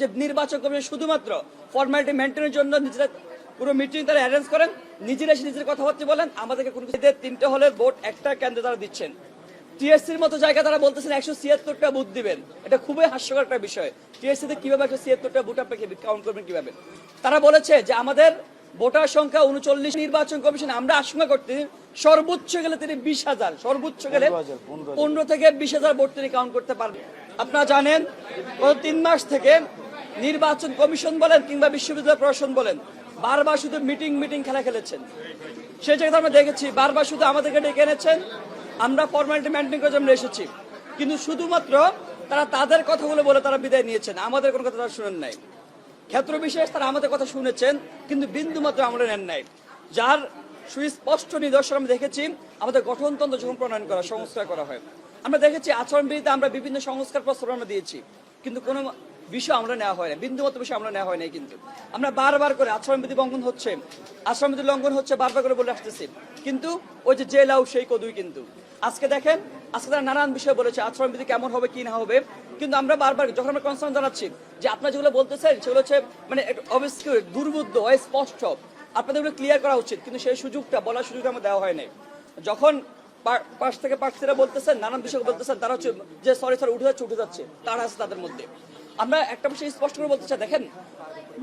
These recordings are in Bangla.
যে নির্বাচন কমিশন শুধুমাত্র ফর্মালিটি মেনটেনের জন্য নিজেরা পুরো মিটিং তারা অ্যারেঞ্জ করেন, নিজেরা এসে নিজের কথাবার্তা বলেন, আমাদেরকে কোনো তিনটে হলের ভোট একটা কেন্দ্রে তারা দিচ্ছেন। টিএসসির মতো জায়গায় তারা বলতেছেন 176টা বুথ দিবেন। এটা খুবই হাস্যকর একটা বিষয়। টিএসসিতে কিভাবে 176টা বুথ আপনাকে কাউন্ট করবেন কিভাবে? তারা বলেছে যে আমাদের ভোটার সংখ্যা 39। নির্বাচন কমিশন আমরা আশঙ্কা করতে সর্বোচ্চ গেলে তিনি 20,000, সর্বোচ্চ গেলে 15 থেকে 20,000 ভোট তিনি কাউন্ট করতে পারবেন। আপনারা জানেন গত 3 মাস থেকে নির্বাচন কমিশন বলেন কিংবা বিশ্ববিদ্যালয় প্রশাসন বলেন বারবার শুধু মিটিং খেলা খেলেছেন। সেই জায়গায় আমরা দেখেছি বারবার শুধু আমাদেরকে ডেকে এনেছেন, আমরা ফর্মালিটি মেনটেন করে আমরা এসেছি, কিন্তু শুধুমাত্র তারা তাদের কথাগুলো বলে তারা বিদায় নিয়েছেন, আমাদের কোনো কথা তারা শুনেন নাই। ক্ষেত্র বিশেষ তারা আমাদের কথা শুনেছেন কিন্তু বিন্দু মাত্র আমরা নেন নাই, যার সুস্পষ্ট নিদর্শন আমরা দেখেছি আমাদের গঠনতন্ত্র যখন প্রণয়ন করা সংস্কার করা হয়। আমরা দেখেছি আচরণবিধিতে আমরা বিভিন্ন সংস্কার প্রস্তাব আমরা দিয়েছি, কিন্তু কোনো বিষয় আমরা নেওয়া হয় না, বিন্দুমাত্র বিষয় আমরা নেওয়া হয় নাই। কিন্তু আমরা বারবার করে আচরণবিধি লঙ্ঘন হচ্ছে, আচরণবিধি লঙ্ঘন হচ্ছে বারবার করে বলে আসতেছি, কিন্তু ওই যে লাউ সেই কদুই। কিন্তু আজকে দেখেন, আজকে তারা নানান বিষয় বলেছে আচরণবিধি কেমন হবে কি না হবে, কিন্তু আমরা বারবার যখন আমরা কনসার্ন জানাচ্ছি যে আপনারা যেগুলো বলতেছেন সেগুলো হচ্ছে মানে অবস্কিউর, দুর্বুদ্ধ, স্পষ্ট, আপনাদের এগুলো ক্লিয়ার করা উচিত, কিন্তু সেই সুযোগটা বলার সুযোগটা আমার দেওয়া হয় নাই। যখন পাশ থেকে প্রার্থীরা বলতেছেন নানান বিষয় বলতেছেন, তারা হচ্ছে যে সরি স্যার উঠে যাচ্ছে তারা আছে তাদের মধ্যে। আমরা একটা বিষয় স্পষ্ট করে বলতে চাই, দেখেন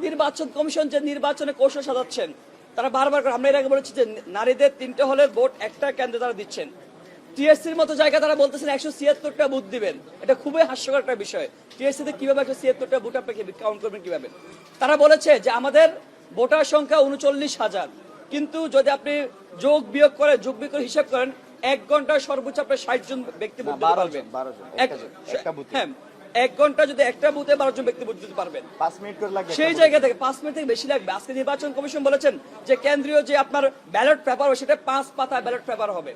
নির্বাচন কমিশন যে নির্বাচনে কৌশল সাজাচ্ছেন, তারা বারবার করে আমরা এর আগে বলেছি যে নারীদের 3টে হলের ভোট একটা কেন্দ্রে তারা দিচ্ছেন। টিএসসির মতো জায়গায় তারা বলতেছেন 176টা বুথ দিবেন। এটা খুবই হাস্যকর একটা বিষয়। টিএসসিতে কিভাবে 176টা বুথ আপনাকে কাউন্ট করবেন কিভাবে? তারা বলেছে যে আমাদের ভোটার সংখ্যা 39,000, কিন্তু যদি আপনি যোগ বিয়োগ করে হিসাব করেন 1 ঘন্টায় সর্বোচ্চ আপনি 60 জন ব্যক্তি ভোট দিতে পারবেন। হ্যাঁ, 1 ঘন্টা যদি একটা বুথে 12 জন ব্যক্তি ভোট দিতে পারবেন, 5 মিনিট করে লাগবে। সেই জায়গা থেকে 5 মিনিট থেকে বেশি লাগবে। আজকে নির্বাচন কমিশন বলেছেন যে কেন্দ্রীয় যে আপনার ব্যালট পেপার হবে সেটা 5 পাতা ব্যালট পেপার হবে।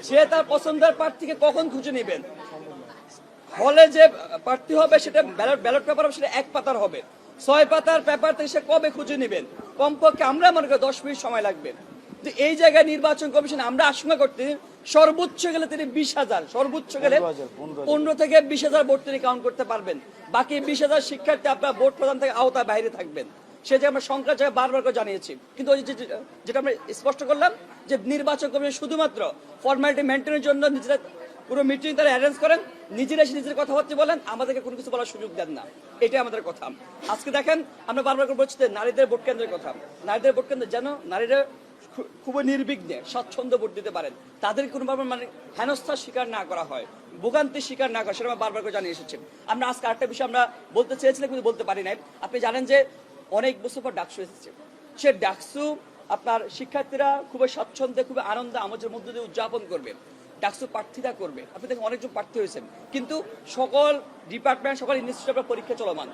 সে তার পছন্দের প্রার্থীকে কখন খুঁজে নেবেন? হলে যে প্রার্থী হবে সেটা ব্যালট পেপার হবে, সেটা 1 পাতার হবে। 6 পাতার পেপার থেকে সে কবে খুঁজে নেবেন? কমপক্ষে আমরা মনে করি 10 মিনিট সময় লাগবে। তো এই জায়গায় নির্বাচন কমিশন আমরা আশঙ্কা করতে সর্বোচ্চ গেলে তিনি 20,000, সর্বোচ্চ গেলে 15 থেকে 20,000 ভোট তিনি কাউন্ট করতে পারবেন। বাকি 20,000 শিক্ষার্থী আপনার ভোট প্রদান থেকে আওতায় বাইরে থাকবেন। সে যে আমরা সংখ্যার জায়গায় বারবার করে জানিয়েছি, কিন্তু যেটা আমরা স্পষ্ট করলাম যে নির্বাচন কমিশন শুধুমাত্র ফর্মালিটি মেনটেনের জন্য নিজেরা পুরো মিটিং তারা অ্যারেঞ্জ করেন, নিজেরা এসে নিজের কথাবার্তা বলেন, আমাদেরকে কোনো কিছু বলার সুযোগ দেন না। এটাই আমাদের কথা। আজকে দেখেন আমরা বারবার করে বলছি যে নারীদের ভোট কেন্দ্রের কথা, নারীদের ভোট কেন্দ্রে যেন নারীরা খুবই নির্বিঘ্নে স্বাচ্ছন্দ্য ভোট দিতে পারেন, তাদের কোনোভাবে মানে হেনস্থার শিকার না করা হয়, ভোগান্তির শিকার না করা, সেটা আমরা বারবার করে জানিয়ে এসেছি। আমরা আজকে আরেকটা বিষয় আমরা বলতে চেয়েছিলাম কিন্তু বলতে পারি নাই। আপনি জানেন যে অনেক বছর পর ডাকসু এসেছে, সে ডাকসু আপনার শিক্ষার্থীরা খুবই স্বাচ্ছন্দ্যে খুবই আনন্দে আমাদের মধ্যে দিয়ে উদযাপন করবে, ডাকসু প্রার্থীরা করবে। আপনি দেখেন অনেকজন প্রার্থী হয়েছেন, কিন্তু সকল ডিপার্টমেন্ট সকল ইনস্টিটিউটের পরীক্ষা চলমান।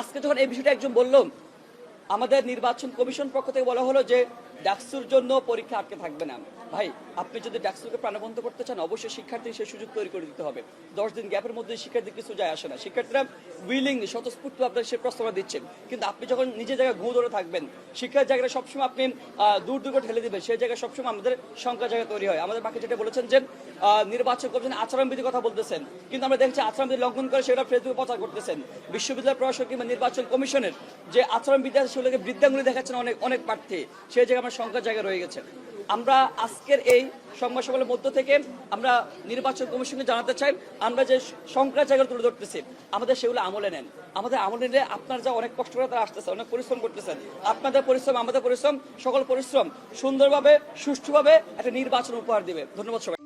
আজকে যখন এই বিষয়টা একজন বলল, আমাদের নির্বাচন কমিশন পক্ষ থেকে বলা হলো যে ডাকসুর জন্য পরীক্ষা আটকে থাকবে না। ভাই, আপনি যদি ডাকসুকে প্রাণবন্ত করতে চান অবশ্যই শিক্ষার্থী সেই সুযোগ তৈরি করে দিতে হবে। 10 দিন গ্যাপের মধ্যে শিক্ষার্থী কিছু যায় আসে না, শিক্ষার্থীরা উইলিংলি স্বতঃস্ফূর্ত আপনার সে প্রস্তাব দিচ্ছেন, কিন্তু আপনি যখন নিজের জায়গায় ঘুঁ ধরে থাকবেন, শিক্ষার জায়গাটা সবসময় আপনি দূর ঠেলে দিবেন, সেই জায়গায় সবসময় আমাদের সংখ্যা জায়গা তৈরি হয়। আমাদের বাকি যেটা বলেছেন যে নির্বাচন কমিশন আচরণবিধির কথা বলতেছেন, কিন্তু আমরা দেখছি আচরণবিধি লঙ্ঘন করে সেটা ফেসবুকে প্রচার করতেছেন। বিশ্ববিদ্যালয় প্রশাসন কিংবা নির্বাচন কমিশনের যে আচরণবিধি আছে সেগুলোকে বৃদ্ধাঙ্গুলি দেখাচ্ছেন অনেক প্রার্থী, সেই জায়গায় আমার সংখ্যার জায়গা রয়ে গেছে। আমরা আজকের এই সংবাদ সম্মেলনের মধ্য থেকে আমরা নির্বাচন কমিশনকে জানাতে চাই, আমরা যে সংখ্যার জায়গা তুলে ধরতেছি আমাদের সেগুলো আমলে নেন। আমাদের আমলে নিলে আপনার যা অনেক কষ্ট করে তারা আসতেছে, অনেক পরিশ্রম করতেছেন, আপনাদের পরিশ্রম আমাদের পরিশ্রম, সকল পরিশ্রম সুন্দরভাবে সুষ্ঠুভাবে একটা নির্বাচন উপহার দিবে। ধন্যবাদ সবাই।